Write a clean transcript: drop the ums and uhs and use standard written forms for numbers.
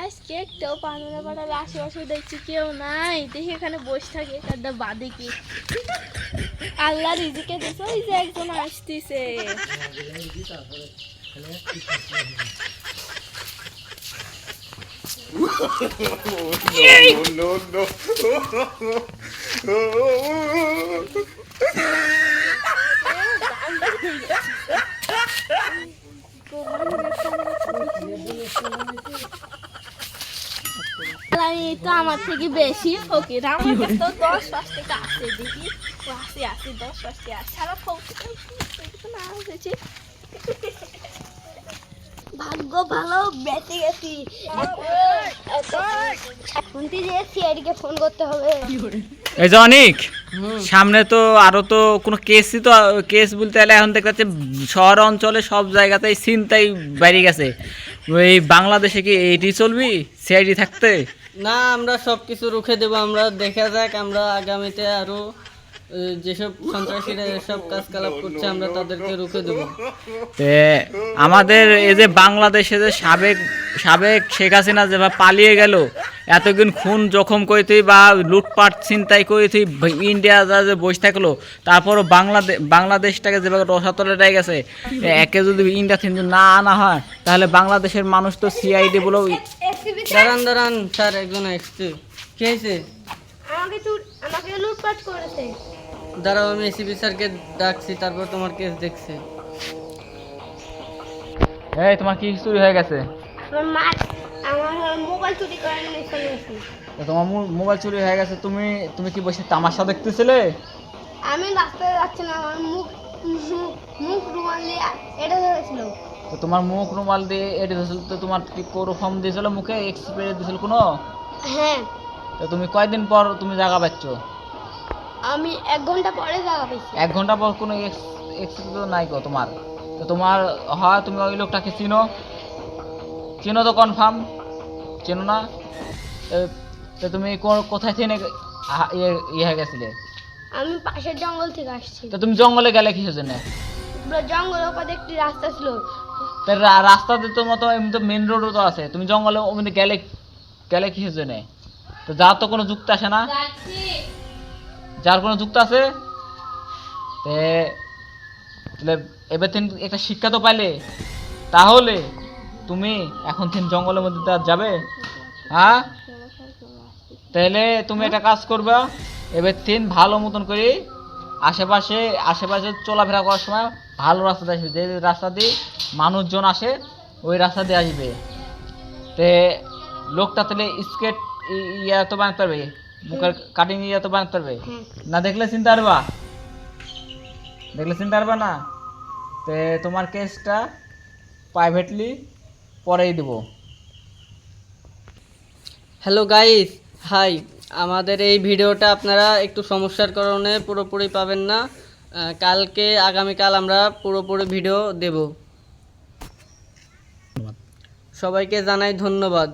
আজকে একটাও পানানা পাড়ার আশেপাশে দেখছি কেউ নাই, দেখি এখানে বসে থাকে একটা বাদে কি আল্লাহ রিজিকে দিছে। ওই যে একজন আসতেছে। তো আমার থেকে বেশি ওকে আমার কাছে তো 10-5 টাকা আছে, দেখি ও আসি 10-5 টাকা সারা না হয়েছে। ভাগ্য ভালো বেঁচে গেছি। এখন যে সিআইডিকে ফোন করতে হবে। এই যে অনেক সামনে তো আরো তো কোনো কেসই তো কেস বলতে গেলে এখন দেখা যাচ্ছে শহর অঞ্চলে সব জায়গাতেই ছিনতাই বেড়ে গেছে। ওই বাংলাদেশে কি এইটি চলবি সিআইডি থাকতে? না, আমরা সব কিছু রুখে দেবো। আমরা দেখা যাক, আমরা আগামীতে আরো যেসব সন্ত্রাসীরা এসব কাজকলাপ করছে আমরা তাদেরকে রুখে দেবো। আমাদের এই যে বাংলাদেশে যে সাবেক শেখ হাসিনা যেভাবে পালিয়ে গেল, এতদিন খুন জখম করে তুই বা লুটপাট ছিনতাই করে তুই ইন্ডিয়া যা যে বসে থাকলো, তারপরও বাংলাদেশটাকে যেভাবে রসাতলে গেছে, একে যদি ইন্ডিয়া থেকে না আনা হয় তাহলে বাংলাদেশের মানুষ তো সিআইডি বলেও। দাঁড়ান স্যার, একজন এসছে। কি হয়েছে? আমাকে লুটপাট করেছে। দাঁড়াও, আমি এসিপি স্যারকে ডাকছি, তারপর তোমার কেস দেখছি। এই তোমার কি চুরি হয়ে গেছে? আমার মোবাইল চুরি করে নিয়ে চলে গেছে। তোমার মোবাইল চুরি হয়ে গেছে, তুমি কি বসে তামাশা দেখতেছিলে? আমি রাস্তায় যাচ্ছিলাম, আমার মুখ রুমাল দিয়ে এটা হয়েছিল। তো তোমার মুখ রুমাল দিয়ে এটা দিয়েছিল, তো তোমার কি ক্লোরোফর্ম দিয়েছিল মুখে, এক্সপ্রে দিয়েছিল কোনো? হ্যাঁ। তো তুমি কয়দিন পর তুমি জায়গা পাচ্ছ? আমি 1 ঘন্টা পরে জায়গা পেয়েছি। 1 ঘন্টা পর কোনো এক্সপ্রে তো নাই গো তোমার। তো তোমার হয় তুমি ওই লোকটাকে চিনো তো কনফার্ম? চেনো না? তো তুমি কোথায় থেকে ইয়ে হয়ে গেছিলে? আমি পাশের জঙ্গল থেকে আসছি। তো তুমি জঙ্গলে গেলে কিসের জন্য? জঙ্গলের ওপারে একটি রাস্তা ছিল। রাস্তাতে তো মতো এমনি তো মেন রোডও তো আছে, তুমি জঙ্গলে ওমনি গেলে কিসের জন্য? তো যার তো কোনো যুক্ত আসে না, যার কোনো যুক্ত আছে তাহলে এবার একটা শিক্ষা তো পাইলে। তাহলে তুমি এখন জঙ্গলের মধ্যে যাবে? হ্যাঁ, তাহলে তুমি একটা কাজ করবা, এবার ভালো মতন করে আশেপাশে চলাফেরা করার সময় ভালো রাস্তা দিয়ে আসবে, যে রাস্তা দিয়ে মানুষজন আসে ওই রাস্তা দিয়ে আসবে। তে লোকটা তাহলে স্কেট ইয়া তো বানাতে পারবে, মুখের কাটিং ইয়া তো বানাতে পারবে না? দেখলে চিনতে পারবা না? তে তোমার কেসটা প্রাইভেটলি পরেই দেবো। Hello guys, hi. আমাদের এই ভিডিওটা আপনারা একটু সমস্যার কারণে পুরোপুরি পাবেন না। আগামীকাল আমরা পুরোপুরি ভিডিও দেব। সবাইকে জানাই ধন্যবাদ।